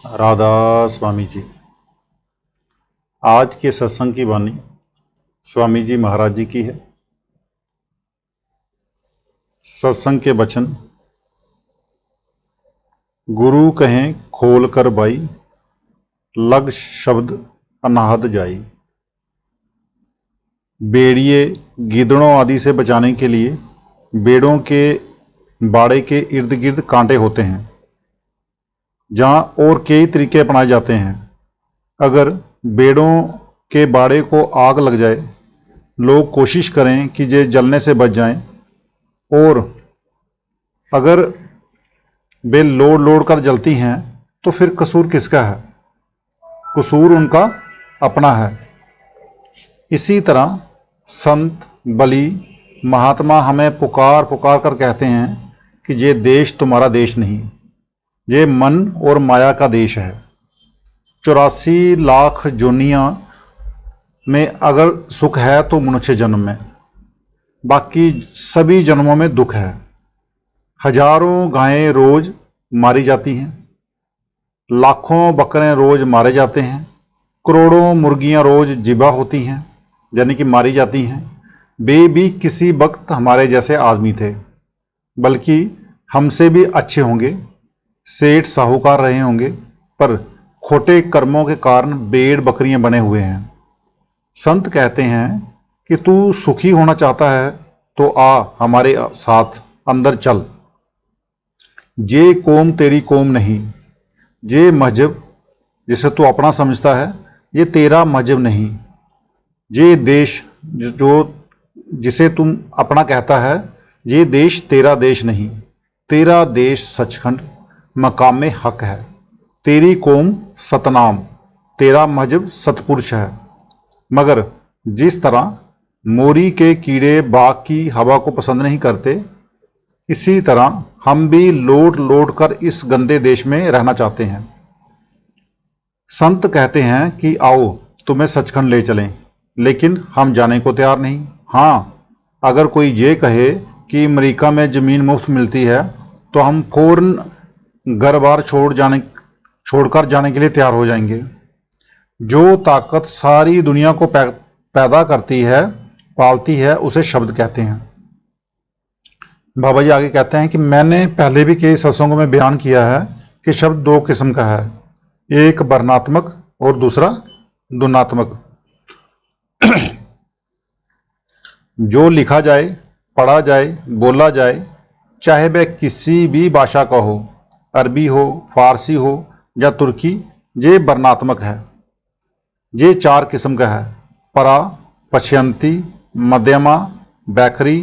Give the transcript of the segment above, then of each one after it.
राधा स्वामी जी। आज के सत्संग की वाणी स्वामी जी महाराज जी की है। सत्संग के वचन। गुरु कहें खोल कर बाई, लग शब्द अनाहत जाई। बेड़िए गिदड़ों आदि से बचाने के लिए बेड़ों के बाड़े के इर्द गिर्द कांटे होते हैं, जहाँ और कई तरीके अपनाए जाते हैं। अगर बेड़ों के बाड़े को आग लग जाए, लोग कोशिश करें कि ये जलने से बच जाएं, और अगर वे लोड़ लोड़ कर जलती हैं तो फिर कसूर किसका है? कसूर उनका अपना है। इसी तरह संत बलि महात्मा हमें पुकार पुकार कर कहते हैं कि ये देश तुम्हारा देश नहीं, ये मन और माया का देश है। 84 लाख जोनियां में अगर सुख है तो मनुष्य जन्म में, बाकी सभी जन्मों में दुख है। हजारों गायें रोज मारी जाती हैं, लाखों बकरे रोज मारे जाते हैं, करोड़ों मुर्गियां रोज जिबा होती हैं, यानी कि मारी जाती हैं। वे भी किसी वक्त हमारे जैसे आदमी थे, बल्कि हमसे भी अच्छे होंगे, सेठ साहूकार रहे होंगे, पर खोटे कर्मों के कारण भेड़ बकरियां बने हुए हैं। संत कहते हैं कि तू सुखी होना चाहता है तो आ हमारे साथ अंदर चल। ये कौम तेरी कौम नहीं, ये मजहब जिसे तू अपना समझता है ये तेरा मजहब नहीं, ये देश जो जिसे तुम अपना कहता है ये देश तेरा देश नहीं। तेरा देश सचखंड मकाम हक है, तेरी कौम सतनाम, तेरा मजहब सतपुरुष है। मगर जिस तरह मोरी के कीड़े बाग की हवा को पसंद नहीं करते, इसी तरह हम भी लौट लौट कर इस गंदे देश में रहना चाहते हैं। संत कहते हैं कि आओ तुम्हें सचखंड ले चलें, लेकिन हम जाने को तैयार नहीं। हाँ, अगर कोई ये कहे कि अमेरिका में ज़मीन मुफ्त मिलती है तो हम फौरन घर बार छोड़कर जाने के लिए तैयार हो जाएंगे। जो ताकत सारी दुनिया को पैदा करती है, पालती है, उसे शब्द कहते हैं। बाबा जी आगे कहते हैं कि मैंने पहले भी कई सत्संगों में बयान किया है कि शब्द दो किस्म का है, एक वर्णात्मक और दूसरा ध्वन्यात्मक। जो लिखा जाए, पढ़ा जाए, बोला जाए, चाहे वह किसी भी भाषा का हो, अरबी हो, फारसी हो या तुर्की, ये वर्णात्मक है। ये चार किस्म का है: परा, पश्यंती, मध्यमा, बैखरी।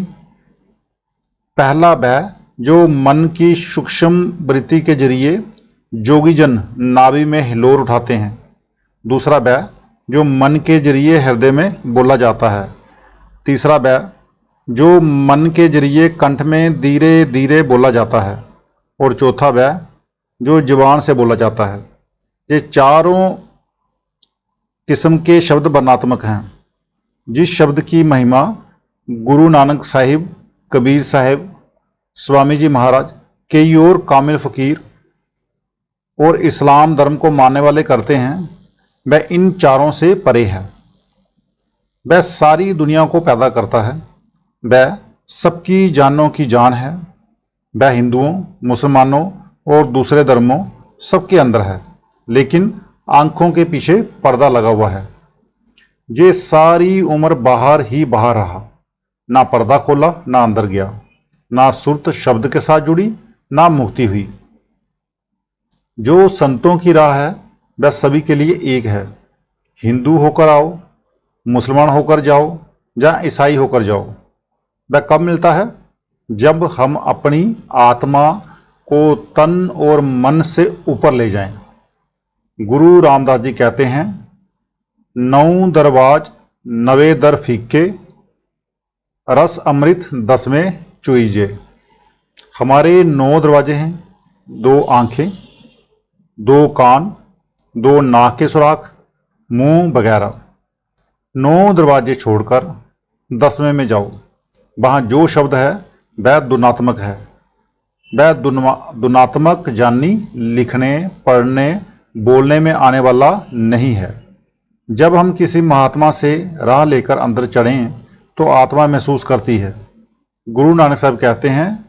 पहला वह जो मन की सूक्ष्म वृत्ति के जरिए जोगीजन नाभि में हिलोर उठाते हैं। दूसरा वह जो मन के जरिए हृदय में बोला जाता है। तीसरा वह जो मन के जरिए कंठ में धीरे धीरे बोला जाता है। और चौथा वह जो जुबान से बोला जाता है। ये चारों किस्म के शब्द वर्णात्मक हैं। जिस शब्द की महिमा गुरु नानक साहिब, कबीर साहिब, स्वामी जी महाराज, कई और कामिल फकीर और इस्लाम धर्म को मानने वाले करते हैं, वह इन चारों से परे है। वह सारी दुनिया को पैदा करता है, वह सबकी जानों की जान है, वह हिंदुओं, मुसलमानों और दूसरे धर्मों सबके अंदर है, लेकिन आंखों के पीछे पर्दा लगा हुआ है। ये सारी उम्र बाहर ही बाहर रहा, ना पर्दा खोला ना अंदर गया, ना सुरत शब्द के साथ जुड़ी ना मुक्ति हुई। जो संतों की राह है वह सभी के लिए एक है। हिंदू होकर आओ, मुसलमान होकर जाओ या ईसाई होकर जाओ। वह कब मिलता है? जब हम अपनी आत्मा को तन और मन से ऊपर ले जाएं। गुरु रामदास जी कहते हैं, 9 दरवाज 9 दर फीके, रस अमृत 10वें चुईजे। हमारे 9 दरवाजे हैं: 2 आंखें, 2 कान, 2 नाक के सुराख, मुंह वगैरह। 9 दरवाजे छोड़कर 10वें में जाओ। वहाँ जो शब्द है वह ध्वन्यात्मक है। वह ध्वन्यात्मक जानी लिखने, पढ़ने बोलने में आने वाला नहीं है। जब हम किसी महात्मा से राह लेकर अंदर चढ़ें तो आत्मा महसूस करती है। गुरु नानक साहब कहते हैं,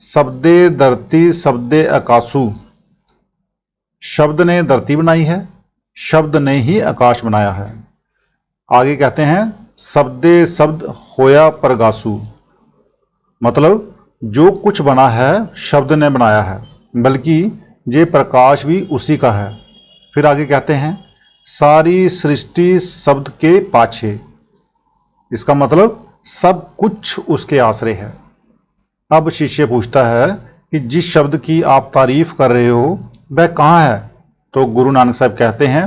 शब्दे धरती शब्दे आकाशु। शब्द ने धरती बनाई है, शब्द ने ही आकाश बनाया है। आगे कहते हैं, शब्दे शब्द होया प्रगासु। मतलब जो कुछ बना है शब्द ने बनाया है, बल्कि ये प्रकाश भी उसी का है। फिर आगे कहते हैं, सारी सृष्टि शब्द के पाछे। इसका मतलब सब कुछ उसके आश्रय है। अब शिष्य पूछता है कि जिस शब्द की आप तारीफ कर रहे हो वह कहाँ है? तो गुरु नानक साहब कहते हैं,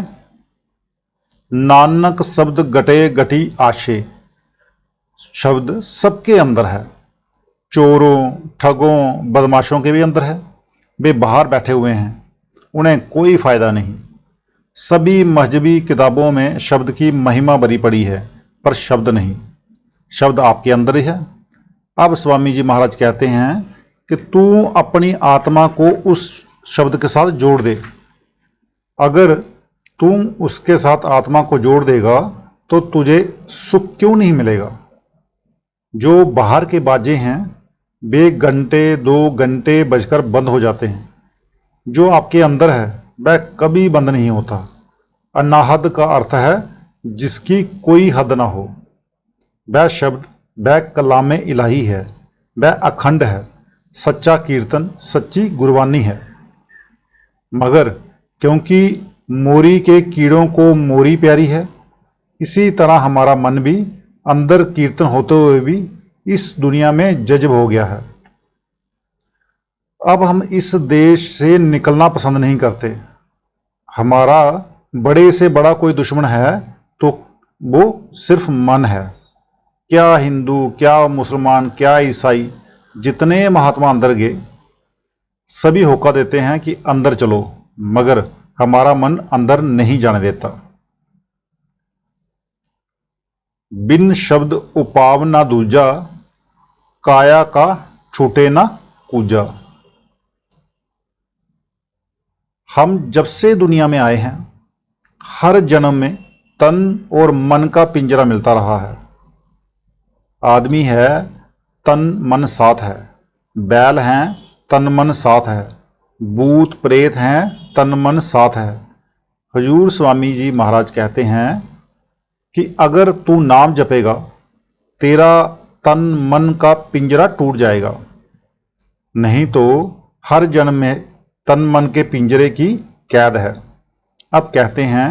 नानक शब्द गटे गटी आशे। शब्द सबके अंदर है, चोरों, ठगों, बदमाशों के भी अंदर है। वे बाहर बैठे हुए हैं, उन्हें कोई फायदा नहीं। सभी मजहबी किताबों में शब्द की महिमा भरी पड़ी है, पर शब्द नहीं। शब्द आपके अंदर ही है। अब स्वामी जी महाराज कहते हैं कि तू अपनी आत्मा को उस शब्द के साथ जोड़ दे। अगर तुम उसके साथ आत्मा को जोड़ देगा तो तुझे सुख क्यों नहीं मिलेगा? जो बाहर के बाजे हैं वे घंटे 2 घंटे बजकर बंद हो जाते हैं। जो आपके अंदर है वह कभी बंद नहीं होता। अनाहद का अर्थ है जिसकी कोई हद ना हो। वह शब्द, वह कलाम इलाही है, वह अखंड है, सच्चा कीर्तन, सच्ची गुरबानी है। मगर क्योंकि मोरी के कीड़ों को मोरी प्यारी है, इसी तरह हमारा मन भी अंदर कीर्तन होते हुए भी इस दुनिया में जज्ब हो गया है। अब हम इस देश से निकलना पसंद नहीं करते। हमारा बड़े से बड़ा कोई दुश्मन है तो वो सिर्फ मन है। क्या हिंदू, क्या मुसलमान, क्या ईसाई, जितने महात्मा अंदर गए सभी होका देते हैं कि अंदर चलो, मगर हमारा मन अंदर नहीं जाने देता। बिन शब्द उपाव ना दूजा, काया का छूटे ना कूजा। हम जब से दुनिया में आए हैं हर जन्म में तन और मन का पिंजरा मिलता रहा है। आदमी है, तन मन साथ है। बैल हैं, तन मन साथ है। भूत प्रेत हैं, तन मन साथ है। हजूर स्वामी जी महाराज कहते हैं कि अगर तू नाम जपेगा तेरा तन मन का पिंजरा टूट जाएगा, नहीं तो हर जन्म में तन मन के पिंजरे की कैद है। अब कहते हैं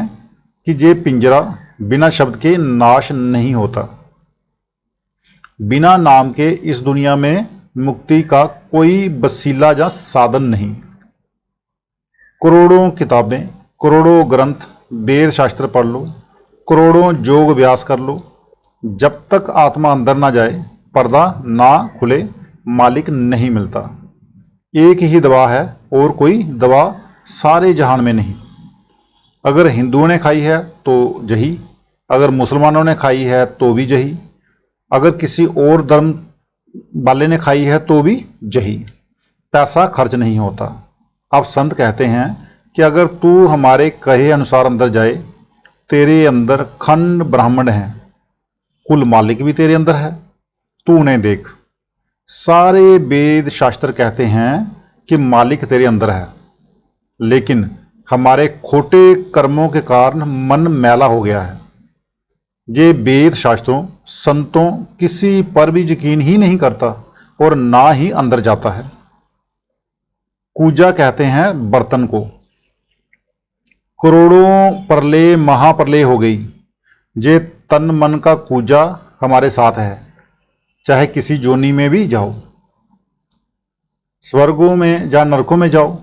कि ये पिंजरा बिना शब्द के नाश नहीं होता। बिना नाम के इस दुनिया में मुक्ति का कोई वसीला या साधन नहीं। करोड़ों किताबें, करोड़ों ग्रंथ, वेद शास्त्र पढ़ लो, करोड़ों योग अभ्यास कर लो, जब तक आत्मा अंदर ना जाए, पर्दा ना खुले, मालिक नहीं मिलता। एक ही दवा है और कोई दवा सारे जहान में नहीं। अगर हिंदुओं ने खाई है तो जही, अगर मुसलमानों ने खाई है तो भी जही, अगर किसी और धर्म वाले ने खाई है तो भी जही। पैसा खर्च नहीं होता। अब संत कहते हैं कि अगर तू हमारे कहे अनुसार अंदर जाए, तेरे अंदर खंड ब्राह्मण हैं, कुल मालिक भी तेरे अंदर है। तू उन्हें देख। सारे वेद शास्त्र कहते हैं कि मालिक तेरे अंदर है, लेकिन हमारे खोटे कर्मों के कारण मन मैला हो गया है। ये वेद शास्त्रों, संतों किसी पर भी यकीन ही नहीं करता और ना ही अंदर जाता है। कूजा कहते हैं बर्तन को। करोड़ों प्रलय महाप्रलय हो गई, ये तन मन का कूजा हमारे साथ है। चाहे किसी जोनी में भी जाओ, स्वर्गों में या नरकों में जाओ,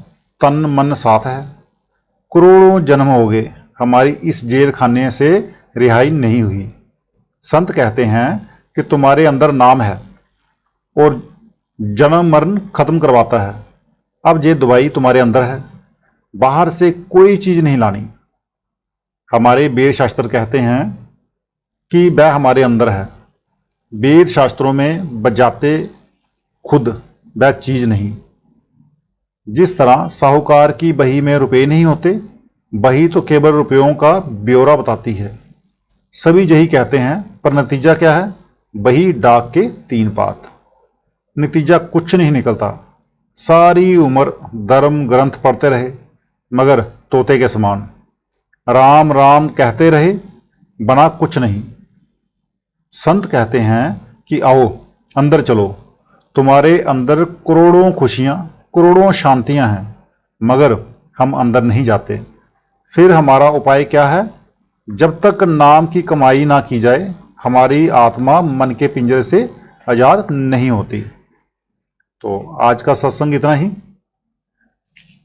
तन मन साथ है। करोड़ों जन्म हो गए, हमारी इस जेल खाने से रिहाई नहीं हुई। संत कहते हैं कि तुम्हारे अंदर नाम है और जन्म मरण खत्म करवाता है। अब ये दवाई तुम्हारे अंदर है, बाहर से कोई चीज नहीं लानी। हमारे वेद शास्त्र कहते हैं कि वह हमारे अंदर है। वेद शास्त्रों में बजाते खुद वह चीज नहीं। जिस तरह साहूकार की बही में रुपए नहीं होते, बही तो केवल रुपयों का ब्यौरा बताती है। सभी यही कहते हैं, पर नतीजा क्या है? बही डाक के 3 पात। नतीजा कुछ नहीं निकलता। सारी उम्र धर्म ग्रंथ पढ़ते रहे, मगर तोते के समान। राम राम कहते रहे, बना कुछ नहीं। संत कहते हैं कि आओ अंदर चलो, तुम्हारे अंदर करोड़ों खुशियां, करोड़ों शांतियां हैं, मगर हम अंदर नहीं जाते। फिर हमारा उपाय क्या है? जब तक नाम की कमाई ना की जाए, हमारी आत्मा मन के पिंजरे से आजाद नहीं होती। तो आज का सत्संग इतना ही।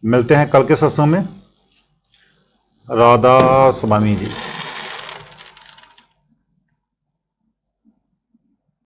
मिलते हैं कल के सत्संग में। राधा स्वामी जी।